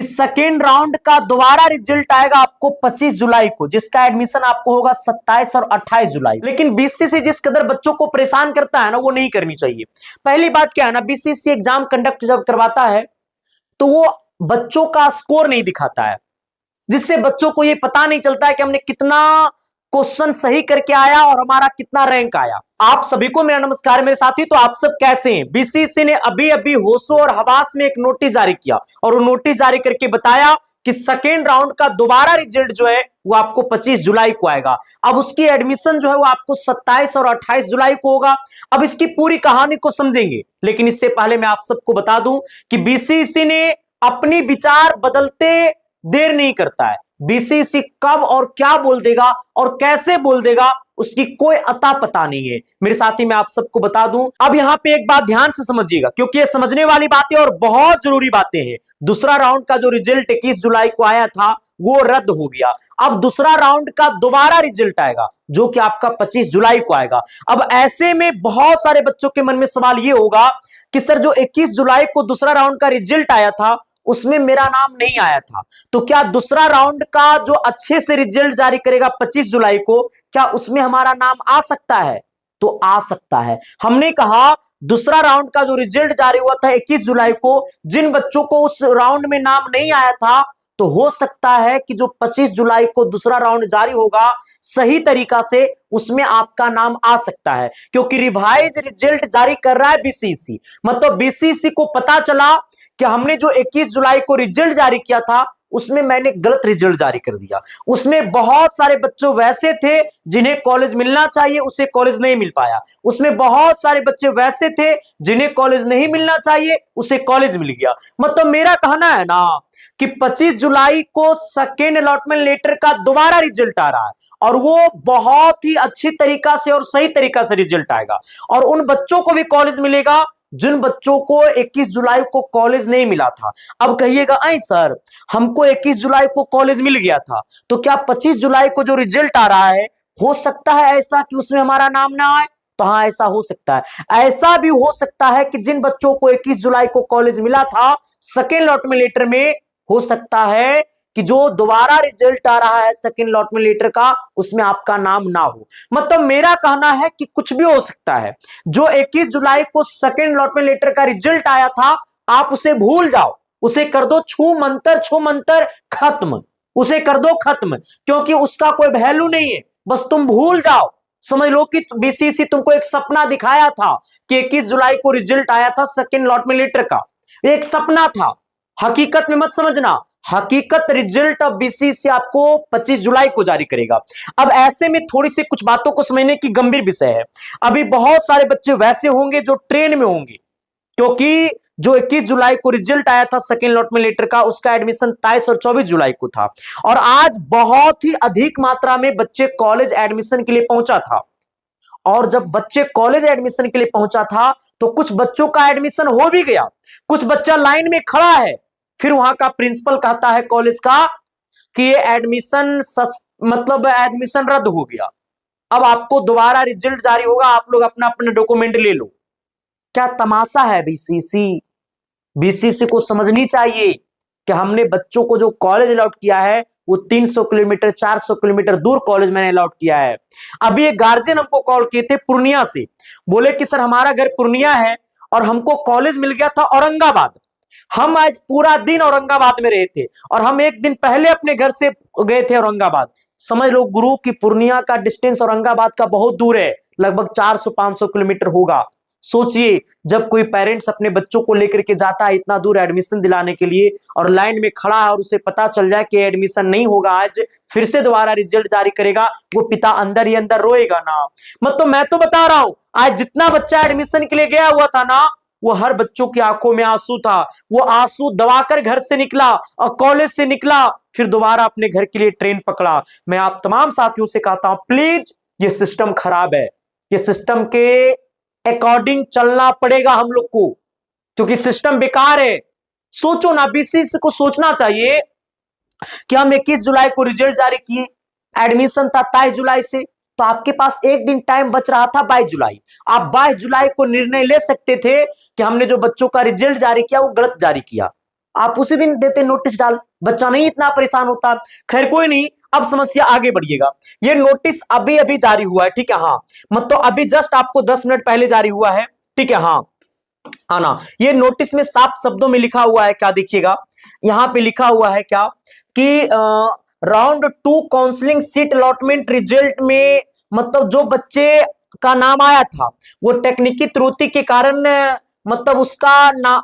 Second round का दोबारा result आएगा आपको 25 जुलाई को, जिसका एडमिशन आपको होगा 27 और 28 जुलाई। लेकिन बीसीसी जिस कदर बच्चों को परेशान करता है ना, वो नहीं करनी चाहिए। पहली बात क्या है ना, बीसीसी एग्जाम कंडक्ट जब करवाता है तो वो बच्चों का स्कोर नहीं दिखाता है, जिससे बच्चों को ये पता नहीं चलता है कि हमने कितना क्वेश्चन सही करके आया और हमारा कितना रैंक आया। आप सभी को मेरा नमस्कार मेरे साथी। तो आप सब कैसे हैं? बीसीसी ने अभी अभी होशो और हवास में एक नोटिस जारी किया और वो नोटिस जारी करके बताया कि सेकेंड राउंड का दोबारा रिजल्ट जो है वो आपको 25 जुलाई को आएगा। अब उसकी एडमिशन जो है वो आपको 27 और 28 जुलाई को होगा। अब इसकी पूरी कहानी को समझेंगे, लेकिन इससे पहले मैं आप सबको बता दूं कि बीसीसी ने अपनी विचार बदलते देर नहीं करता है। बीसीसी कब और क्या बोल देगा और कैसे बोल देगा उसकी कोई अता पता नहीं है मेरे साथी। मैं आप सबको बता दूं, अब यहां पे एक बात ध्यान से समझिएगा, क्योंकि ये समझने वाली बातें और बहुत जरूरी बातें हैं। दूसरा राउंड का जो रिजल्ट 21 जुलाई को आया था वो रद्द हो गया। अब दूसरा राउंड का दोबारा रिजल्ट आएगा जो कि आपका 25 जुलाई को आएगा। अब ऐसे में बहुत सारे बच्चों के मन में सवाल ये होगा कि सर जो 21 जुलाई को दूसरा राउंड का रिजल्ट आया था उसमें मेरा नाम नहीं आया था, तो क्या दूसरा राउंड का जो अच्छे से रिजल्ट जारी करेगा 25 जुलाई को, क्या उसमें हमारा नाम आ सकता है? तो आ सकता है। हमने कहा दूसरा राउंड का जो रिजल्ट जारी हुआ था 21 जुलाई को, जिन बच्चों को उस राउंड में नाम नहीं आया था, तो हो सकता है कि जो 25 जुलाई को दूसरा राउंड जारी होगा सही तरीका से उसमें आपका नाम आ सकता है, क्योंकि रिवाइज रिजल्ट जारी कर रहा है बीसीसी। मतलब बीसीसी को पता चला कि हमने जो 21 जुलाई को रिजल्ट जारी किया था उसमें मैंने गलत रिजल्ट जारी कर दिया। उसमें बहुत सारे बच्चों वैसे थे जिन्हें कॉलेज मिलना चाहिए, उसे कॉलेज नहीं मिल पाया। उसमें बहुत सारे बच्चे वैसे थे जिन्हें कॉलेज नहीं मिलना चाहिए, उसे कॉलेज मिल गया। मतलब मेरा कहना है ना कि 25 जुलाई को सेकेंड अलॉटमेंट लेटर का दोबारा रिजल्ट आ रहा है और वो बहुत ही अच्छी तरीका से और सही तरीका से रिजल्ट आएगा और उन बच्चों को भी कॉलेज मिलेगा जिन बच्चों को 21 जुलाई को कॉलेज नहीं मिला था। अब कहिएगा आई सर हमको 21 जुलाई को कॉलेज मिल गया था, तो क्या 25 जुलाई को जो रिजल्ट आ रहा है हो सकता है ऐसा कि उसमें हमारा नाम ना आए? तो हाँ, ऐसा हो सकता है। ऐसा भी हो सकता है कि जिन बच्चों को 21 जुलाई को कॉलेज मिला था सेकेंड अलॉटमेंट लेटर में, हो सकता है कि जो दोबारा रिजल्ट आ रहा है सेकेंड अलॉटमेंट लेटर का उसमें आपका नाम ना हो। मतलब मेरा कहना है कि कुछ भी हो सकता है। जो 21 जुलाई को सेकेंड अलॉटमेंट लेटर का रिजल्ट आया था आप उसे भूल जाओ, उसे कर दो छू मंतर खत्म, उसे कर दो खत्म, क्योंकि उसका कोई वैल्यू नहीं है। बस तुम भूल जाओ। समझ लो कि बीसीसी तुमको एक सपना दिखाया था कि 21 जुलाई को रिजल्ट आया था सेकेंड अलॉटमेंट लेटर का, एक सपना था, हकीकत में मत समझना। हकीकत रिजल्ट ऑफ बीसीसी आपको 25 जुलाई को जारी करेगा। अब ऐसे में थोड़ी सी कुछ बातों को समझने की गंभीर विषय है। अभी बहुत सारे बच्चे वैसे होंगे जो ट्रेन में होंगे, क्योंकि जो 21 जुलाई को रिजल्ट आया था सेकेंड अलॉटमेंट लेटर का उसका एडमिशन 23 और 24 जुलाई को था और आज बहुत ही अधिक मात्रा में बच्चे कॉलेज एडमिशन के लिए पहुंचा था। और जब बच्चे कॉलेज एडमिशन के लिए पहुंचा था तो कुछ बच्चों का एडमिशन हो भी गया, कुछ बच्चा लाइन में खड़ा है, फिर वहां का प्रिंसिपल कहता है कॉलेज का कि ये एडमिशन मतलब एडमिशन रद्द हो गया, अब आपको दोबारा रिजल्ट जारी होगा, आप लोग अपना अपना डॉक्यूमेंट ले लो। क्या तमाशा है बीसीसी? बीसीसी को समझनी चाहिए कि हमने बच्चों को जो कॉलेज अलॉट किया है वो 300 किलोमीटर 400 किलोमीटर दूर कॉलेज मैंने अलॉट किया है। अभी एक गार्जियन हमको कॉल किए थे पूर्णिया से, बोले कि सर हमारा घर पूर्णिया है और हमको कॉलेज मिल गया था औरंगाबाद। हम आज पूरा दिन औरंगाबाद में रहे थे और हम एक दिन पहले अपने घर से गए थे औरंगाबाद। समझ लो गुरु की पूर्णिया का डिस्टेंस औरंगाबाद का बहुत दूर है, लगभग 400-500 किलोमीटर होगा। सोचिए जब कोई पेरेंट्स अपने बच्चों को लेकर के जाता है इतना दूर एडमिशन दिलाने के लिए और लाइन में खड़ा है और उसे पता चल जाए कि एडमिशन नहीं होगा, आज फिर से दोबारा रिजल्ट जारी करेगा, वो पिता अंदर ही अंदर रोएगा ना। मतलब मैं तो बता रहा हूं आज जितना बच्चा एडमिशन के लिए गया हुआ था ना वो हर बच्चों की आंखों में आंसू था। वो आंसू दबाकर घर से निकला और कॉलेज से निकला, फिर दोबारा अपने घर के लिए ट्रेन पकड़ा। मैं आप तमाम साथियों से कहता हूं प्लीज ये सिस्टम खराब है, ये सिस्टम के अकॉर्डिंग चलना पड़ेगा हम लोग को, क्योंकि सिस्टम बेकार है। सोचो ना, बीसीसी को सोचना चाहिए कि हम 21 जुलाई को रिजल्ट जारी किए, एडमिशन था 23 जुलाई से, तो आपके पास एक दिन टाइम बच रहा था 22 जुलाई। आप 22 जुलाई को निर्णय ले सकते थे कि हमने जो बच्चों का रिजल्ट जारी किया वो गलत जारी किया। आप उसी दिन देते नोटिस डाल, बच्चा नहीं इतना परेशान होता। खैर कोई नहीं, अब समस्या आगे बढ़िएगा। ये नोटिस अभी अभी जारी हुआ है, ठीक है, हाँ, मतलब अभी जस्ट आपको 10 मिनट पहले जारी हुआ है, ठीक है, हाँ आना। ये नोटिस में साफ शब्दों में लिखा हुआ है क्या, देखिएगा यहां पे लिखा हुआ है क्या कि round 2 counselling seat allotment result में, मतलब जो बच्चे का नाम आया था वो तकनीकी त्रुटि के कारण मतलब उसका ना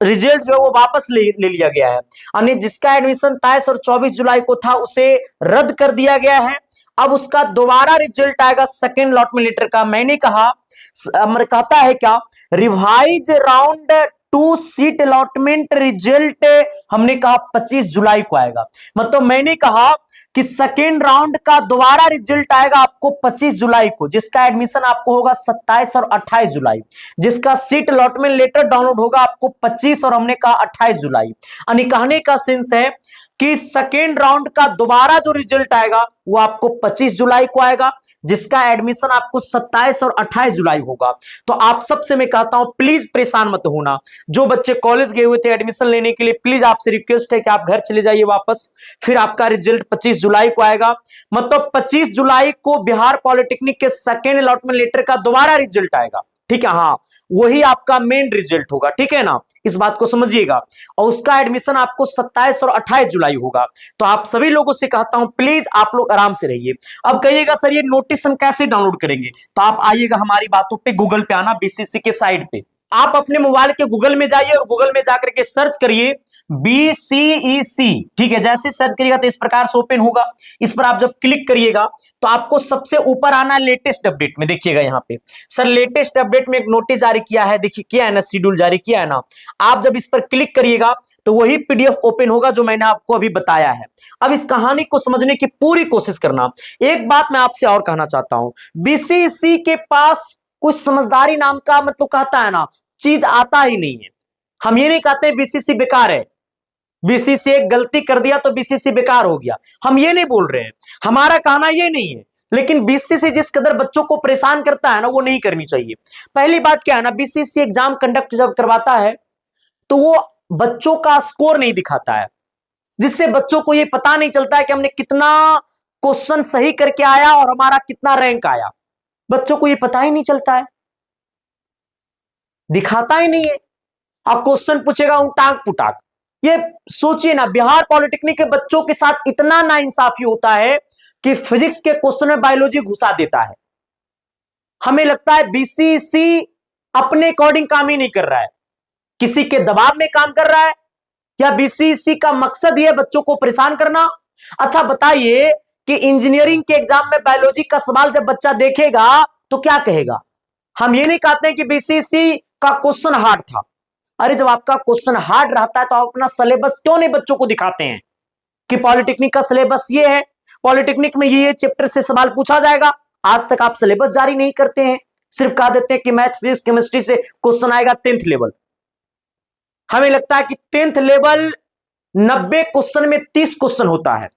रिजल्ट जो है वो वापस ले लिया गया है, यानी जिसका एडमिशन 23 और 24 जुलाई को था उसे रद्द कर दिया गया है। अब उसका दोबारा रिजल्ट आएगा सेकेंड अलॉटमेंट लेटर का। मैंने कहा कहता है क्या, revise round 2 seat allotment result हमने कहा 25 जुलाई को आएगा। मतलब मैंने कहा कि सेकेंड राउंड का दोबारा रिजल्ट आएगा आपको 25 जुलाई को, जिसका एडमिशन आपको होगा 27 और 28 जुलाई, जिसका सीट अलॉटमेंट लेटर डाउनलोड होगा आपको 25 और हमने कहा 28 जुलाई। यानी कहने का सेंस है कि सेकेंड राउंड का दोबारा जो रिजल्ट आएगा वो आपको 25 जुलाई को आएगा, जिसका एडमिशन आपको 27 और 28 जुलाई होगा। तो आप सबसे मैं कहता हूं प्लीज परेशान मत होना। जो बच्चे कॉलेज गए हुए थे एडमिशन लेने के लिए, प्लीज आपसे रिक्वेस्ट है कि आप घर चले जाइए वापस, फिर आपका रिजल्ट 25 जुलाई को आएगा। मतलब 25 जुलाई को बिहार पॉलिटेक्निक के सेकेंड अलॉटमेंट लेटर का दोबारा रिजल्ट आएगा, ठीक है, हाँ वही आपका मेन रिजल्ट होगा, ठीक है ना, इस बात को समझिएगा। और उसका एडमिशन आपको 27 और 28 जुलाई होगा। तो आप सभी लोगों से कहता हूं प्लीज आप लोग आराम से रहिए। अब कहिएगा सर ये नोटिस हम कैसे डाउनलोड करेंगे, तो आप आइएगा हमारी बातों पे, गूगल पे आना, बीसीसी के साइट पे आप अपने मोबाइल के गूगल में जाइए और गूगल में जाकर के सर्च करिए BCEC, ठीक है, जैसे सर्च करिएगा तो इस प्रकार से ओपन होगा। इस पर आप जब क्लिक करिएगा तो आपको सबसे ऊपर आना है लेटेस्ट अपडेट में। देखिएगा यहाँ पे सर लेटेस्ट अपडेट में एक नोटिस जारी किया है, देखिए किया है ना, शेड्यूल जारी किया है ना। आप जब इस पर क्लिक करिएगा तो वही PDF ओपन होगा जो मैंने आपको अभी बताया है। अब इस कहानी को समझने की पूरी कोशिश करना। एक बात मैं आपसे और कहना चाहता हूं, BCEC के पास कुछ समझदारी नाम का मतलब कहता है ना चीज आता ही नहीं है। हम ये नहीं कहते BCEC बेकार है, BCEC एक गलती कर दिया तो BCEC बेकार हो गया, हम ये नहीं बोल रहे हैं, हमारा कहना ये नहीं है। लेकिन BCEC जिस कदर बच्चों को परेशान करता है ना वो नहीं करनी चाहिए। पहली बात क्या है ना, BCEC एग्जाम कंडक्ट जब करवाता है तो वो बच्चों का स्कोर नहीं दिखाता है, जिससे बच्चों को ये पता नहीं चलता है कि हमने कितना क्वेश्चन सही करके आया और हमारा कितना रैंक आया। बच्चों को ये पता ही नहीं चलता है, दिखाता ही नहीं है। अब क्वेश्चन पूछेगा उटाक पुटाक। ये सोचिए ना, बिहार पॉलिटेक्निक के बच्चों के साथ इतना नाइंसाफी होता है कि फिजिक्स के क्वेश्चन में बायोलॉजी घुसा देता है। हमें लगता है BCEC अपने अकॉर्डिंग काम ही नहीं कर रहा है, किसी के दबाव में काम कर रहा है, या BCEC का मकसद ये बच्चों को परेशान करना। अच्छा बताइए कि इंजीनियरिंग के एग्जाम में बायोलॉजी का सवाल जब बच्चा देखेगा तो क्या कहेगा? हम ये नहीं कहते हैं कि BCEC का क्वेश्चन हार्ड था। अरे जब आपका क्वेश्चन हार्ड रहता है तो आप अपना सिलेबस क्यों नहीं बच्चों को दिखाते हैं कि पॉलिटेक्निक का सिलेबस ये है, पॉलिटेक्निक में ये चैप्टर से सवाल पूछा जाएगा। आज तक आप सिलेबस जारी नहीं करते हैं, सिर्फ कह देते हैं कि मैथ फिजिक्स केमिस्ट्री से क्वेश्चन आएगा 10th लेवल। हमें लगता है कि 10th लेवल 90 क्वेश्चन में 30 क्वेश्चन होता है,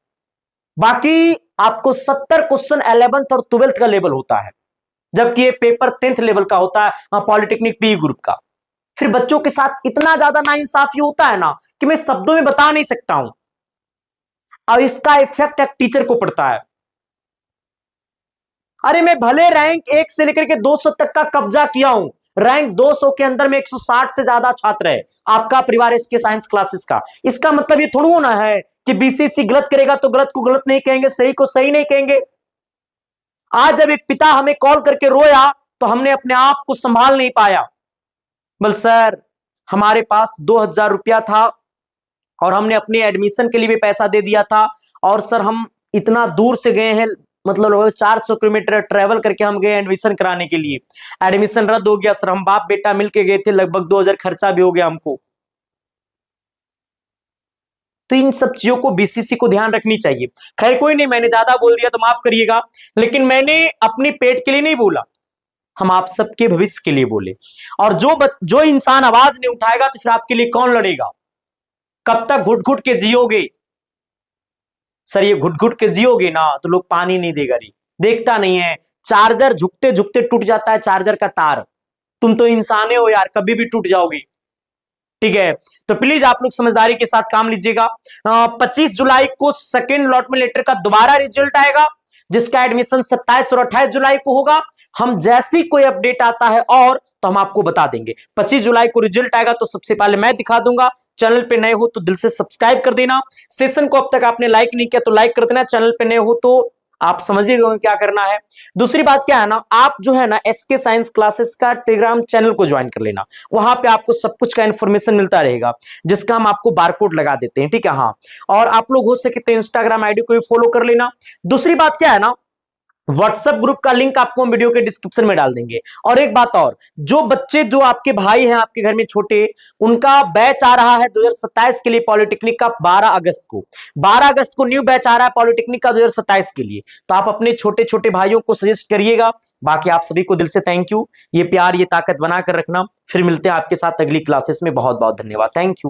बाकी आपको 70 क्वेश्चन 11th और 12th का लेवल होता है, जबकि ये पेपर 10th लेवल का होता है पॉलिटेक्निक PE ग्रुप का। फिर बच्चों के साथ इतना ज्यादा नाइंसाफी होता है ना कि मैं शब्दों में बता नहीं सकता हूं, और इसका इफेक्ट एक टीचर को पड़ता है। अरे मैं भले रैंक 1 से लेकर के 200 तक का कब्जा किया हूं, रैंक 200 के अंदर में 160 से ज्यादा छात्र है आपका परिवार इसके साइंस क्लासेस का। इसका मतलब ये थोड़ा होना है कि BCEC गलत करेगा तो गलत को गलत नहीं कहेंगे, सही को सही नहीं कहेंगे। आज जब एक पिता हमें कॉल करके रोया तो हमने अपने आप को संभाल नहीं पाया। बोल सर हमारे पास 2000 रुपया था और हमने अपने एडमिशन के लिए भी पैसा दे दिया था, और सर हम इतना दूर से गए हैं, मतलब 400 किलोमीटर ट्रेवल करके हम गए एडमिशन कराने के लिए, एडमिशन रद्द हो गया सर, हम बाप बेटा मिलके गए थे, लगभग 2000 खर्चा भी हो गया हमको। तो इन सब चीजों को BCEC को ध्यान रखनी चाहिए। खैर कोई नहीं, मैंने ज्यादा बोल दिया तो माफ करिएगा, लेकिन मैंने अपनी पेट के लिए नहीं बोला, हम आप सबके भविष्य के लिए बोले। और जो इंसान आवाज नहीं उठाएगा तो फिर आपके लिए कौन लड़ेगा? कब तक घुट घुट के जियोगे? सर ये घुट घुट के जियोगे ना तो लोग पानी नहीं देगा रे, देखता नहीं है चार्जर झुकते झुकते टूट जाता है चार्जर का तार। तुम तो इंसाने हो यार, कभी भी टूट जाओगे। ठीक है, तो प्लीज आप लोग समझदारी के साथ काम लीजिएगा। 25 जुलाई को सेकेंड अलॉटमेंट लेटर का दोबारा रिजल्ट आएगा, जिसका एडमिशन 27 और 28 जुलाई को होगा। हम जैसी कोई अपडेट आता है और तो हम आपको बता देंगे। 25 जुलाई को रिजल्ट आएगा तो सबसे पहले मैं दिखा दूंगा। चैनल पे नए हो तो दिल से सब्सक्राइब कर देना। सेशन को अब तक आपने लाइक नहीं किया तो लाइक कर देना। चैनल पे नए हो तो आप समझिएगा क्या करना है। दूसरी बात क्या है ना, आप जो है ना एसके साइंस क्लासेस का टेलीग्राम चैनल को ज्वाइन कर लेना। वहां पे आपको सब कुछ का इंफॉर्मेशन मिलता रहेगा, जिसका हम आपको बारकोड लगा देते हैं, ठीक है। हाँ, और आप लोग हो सके तो इंस्टाग्राम आईडी को भी फॉलो कर लेना। दूसरी बात क्या है ना, व्हाट्सएप ग्रुप का लिंक आपको हम वीडियो के डिस्क्रिप्शन में डाल देंगे। और एक बात और, जो बच्चे जो आपके भाई हैं आपके घर में छोटे, उनका बैच आ रहा है 2027 के लिए पॉलिटेक्निक का 12 अगस्त को। 12 अगस्त को न्यू बैच आ रहा है पॉलिटेक्निक का 2027 के लिए। तो आप अपने छोटे छोटे भाइयों को सजेस्ट करिएगा। बाकी आप सभी को दिल से थैंक यू। ये प्यार ये ताकत बनाकर रखना। फिर मिलते हैं आपके साथ अगली क्लासेस में। बहुत बहुत धन्यवाद। Thank you.